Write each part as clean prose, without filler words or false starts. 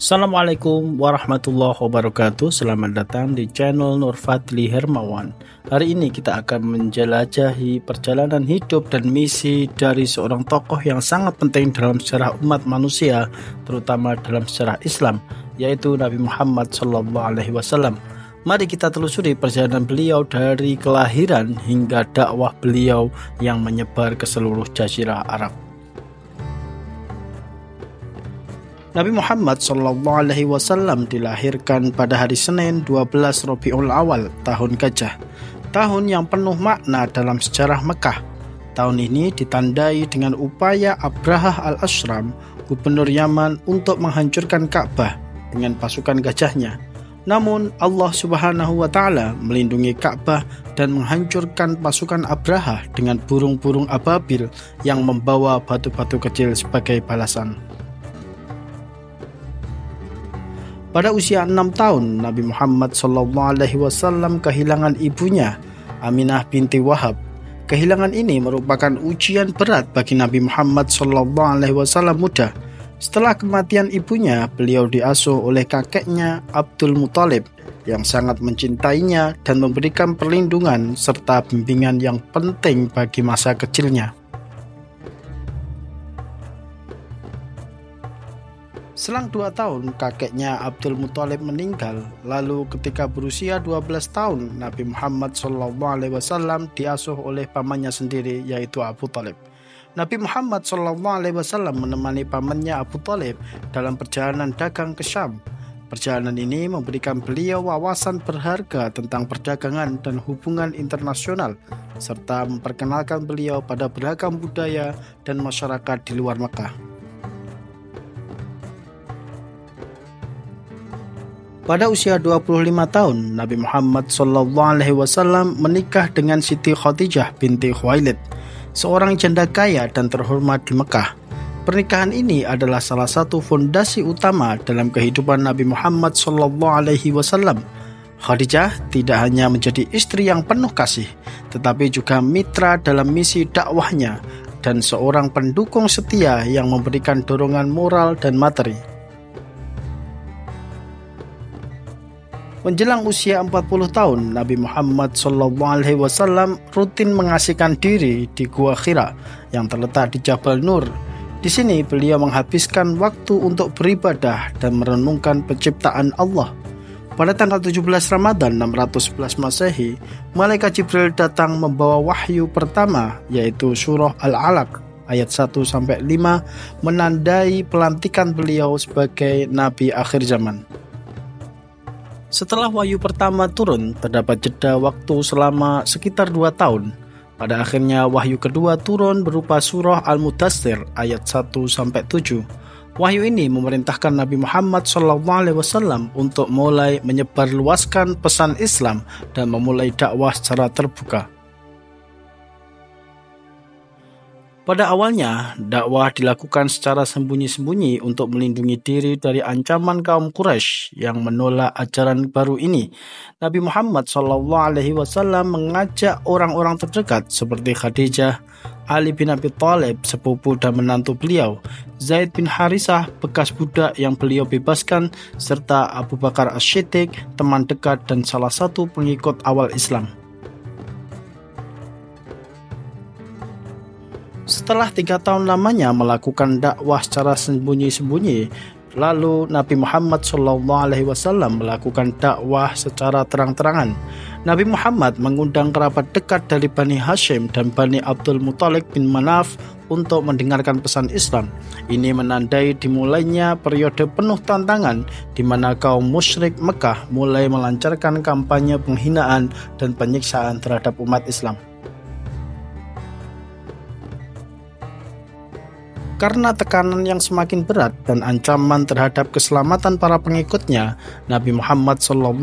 Assalamualaikum warahmatullahi wabarakatuh. Selamat datang di channel Nur Fadli Hermawan. Hari ini kita akan menjelajahi perjalanan hidup dan misi dari seorang tokoh yang sangat penting dalam sejarah umat manusia, terutama dalam sejarah Islam, yaitu Nabi Muhammad SAW. Mari kita telusuri perjalanan beliau dari kelahiran hingga dakwah beliau yang menyebar ke seluruh jazirah Arab. Nabi Muhammad SAW dilahirkan pada hari Senin 12 Rabiul Awal tahun Gajah, tahun yang penuh makna dalam sejarah Mekah. Tahun ini ditandai dengan upaya Abrahah al-Ashram, gubernur Yaman, untuk menghancurkan Ka'bah dengan pasukan gajahnya. Namun Allah Subhanahu wa Ta'ala melindungi Ka'bah dan menghancurkan pasukan Abrahah dengan burung-burung ababil yang membawa batu-batu kecil sebagai balasan. Pada usia 6 tahun, Nabi Muhammad SAW kehilangan ibunya, Aminah binti Wahab. Kehilangan ini merupakan ujian berat bagi Nabi Muhammad SAW muda. Setelah kematian ibunya, beliau diasuh oleh kakeknya Abdul Muthalib yang sangat mencintainya dan memberikan perlindungan serta bimbingan yang penting bagi masa kecilnya. Selang 2 tahun, kakeknya Abdul Muthalib meninggal. Lalu ketika berusia 12 tahun, Nabi Muhammad SAW diasuh oleh pamannya sendiri, yaitu Abu Thalib. Nabi Muhammad SAW menemani pamannya Abu Thalib dalam perjalanan dagang ke Syam. Perjalanan ini memberikan beliau wawasan berharga tentang perdagangan dan hubungan internasional, serta memperkenalkan beliau pada beragam budaya dan masyarakat di luar Mekah. Pada usia 25 tahun, Nabi Muhammad SAW menikah dengan Siti Khadijah binti Khuwailid, seorang janda kaya dan terhormat di Mekah. Pernikahan ini adalah salah satu fondasi utama dalam kehidupan Nabi Muhammad SAW. Khadijah tidak hanya menjadi istri yang penuh kasih, tetapi juga mitra dalam misi dakwahnya dan seorang pendukung setia yang memberikan dorongan moral dan materi. Menjelang usia 40 tahun, Nabi Muhammad SAW rutin mengasihkan diri di Gua Hira yang terletak di Jabal Nur. Di sini beliau menghabiskan waktu untuk beribadah dan merenungkan penciptaan Allah. Pada tanggal 17 Ramadan 611 Masehi, Malaikat Jibril datang membawa wahyu pertama, yaitu surah Al-Alaq ayat 1-5, menandai pelantikan beliau sebagai Nabi akhir zaman. Setelah wahyu pertama turun, terdapat jeda waktu selama sekitar 2 tahun. Pada akhirnya wahyu kedua turun berupa surah Al-Mudaththir ayat 1-7. Wahyu ini memerintahkan Nabi Muhammad SAW untuk mulai menyebarluaskan pesan Islam dan memulai dakwah secara terbuka. Pada awalnya, dakwah dilakukan secara sembunyi-sembunyi untuk melindungi diri dari ancaman kaum Quraisy yang menolak ajaran baru ini. Nabi Muhammad SAW mengajak orang-orang terdekat seperti Khadijah, Ali bin Abi Thalib, sepupu dan menantu beliau, Zaid bin Harisah, bekas budak yang beliau bebaskan, serta Abu Bakar As-Siddiq, teman dekat dan salah satu pengikut awal Islam. Setelah 3 tahun lamanya melakukan dakwah secara sembunyi-sembunyi, lalu Nabi Muhammad SAW melakukan dakwah secara terang-terangan. Nabi Muhammad mengundang kerabat dekat dari Bani Hashim dan Bani Abdul Muthalib bin Manaf untuk mendengarkan pesan Islam. Ini menandai dimulainya periode penuh tantangan di mana kaum musyrik Mekah mulai melancarkan kampanye penghinaan dan penyiksaan terhadap umat Islam. Karena tekanan yang semakin berat dan ancaman terhadap keselamatan para pengikutnya, Nabi Muhammad SAW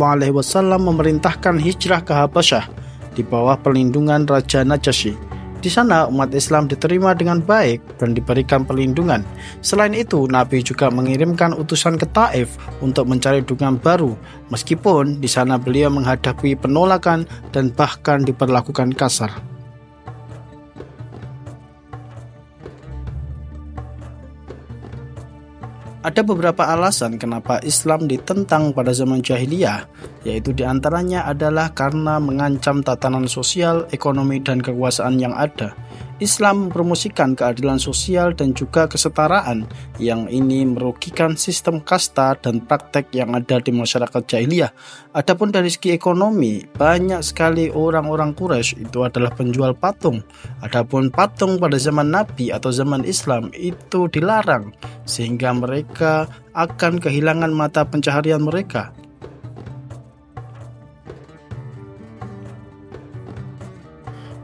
memerintahkan hijrah ke Habasyah di bawah perlindungan Raja Najasyi. Di sana umat Islam diterima dengan baik dan diberikan perlindungan. Selain itu, Nabi juga mengirimkan utusan ke Taif untuk mencari dukungan baru, meskipun di sana beliau menghadapi penolakan dan bahkan diperlakukan kasar. Ada beberapa alasan kenapa Islam ditentang pada zaman jahiliyah, yaitu diantaranya adalah karena mengancam tatanan sosial, ekonomi, dan kekuasaan yang ada. Islam mempromosikan keadilan sosial dan juga kesetaraan, yang ini merugikan sistem kasta dan praktek yang ada di masyarakat jahiliyah. Adapun dari segi ekonomi, banyak sekali orang-orang Quraisy itu adalah penjual patung. Adapun patung pada zaman Nabi atau zaman Islam itu dilarang, sehingga mereka akan kehilangan mata pencaharian mereka.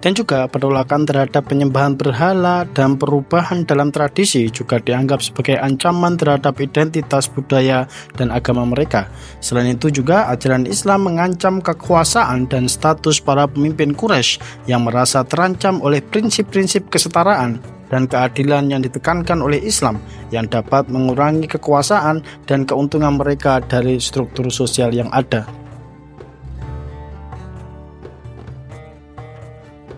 Dan juga penolakan terhadap penyembahan berhala dan perubahan dalam tradisi juga dianggap sebagai ancaman terhadap identitas budaya dan agama mereka. Selain itu juga ajaran Islam mengancam kekuasaan dan status para pemimpin Quraisy yang merasa terancam oleh prinsip-prinsip kesetaraan dan keadilan yang ditekankan oleh Islam, yang dapat mengurangi kekuasaan dan keuntungan mereka dari struktur sosial yang ada.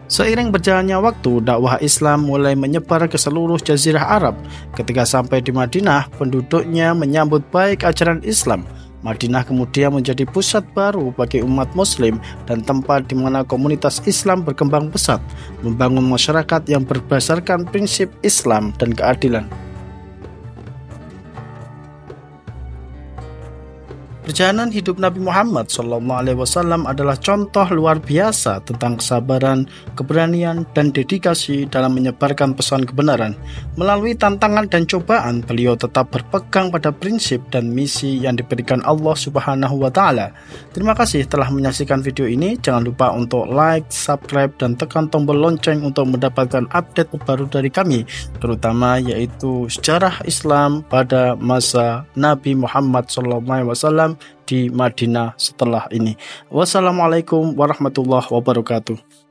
Seiring berjalannya waktu, dakwah Islam mulai menyebar ke seluruh Jazirah Arab. Ketika sampai di Madinah, penduduknya menyambut baik ajaran Islam. Madinah kemudian menjadi pusat baru bagi umat Muslim dan tempat di mana komunitas Islam berkembang pesat, membangun masyarakat yang berdasarkan prinsip Islam dan keadilan. Perjalanan hidup Nabi Muhammad SAW adalah contoh luar biasa tentang kesabaran, keberanian, dan dedikasi dalam menyebarkan pesan kebenaran. Melalui tantangan dan cobaan, beliau tetap berpegang pada prinsip dan misi yang diberikan Allah Subhanahu wa Ta'ala. Terima kasih telah menyaksikan video ini. Jangan lupa untuk like, subscribe, dan tekan tombol lonceng untuk mendapatkan update terbaru dari kami, terutama yaitu sejarah Islam pada masa Nabi Muhammad SAW di Madinah setelah ini. Wassalamualaikum warahmatullahi wabarakatuh.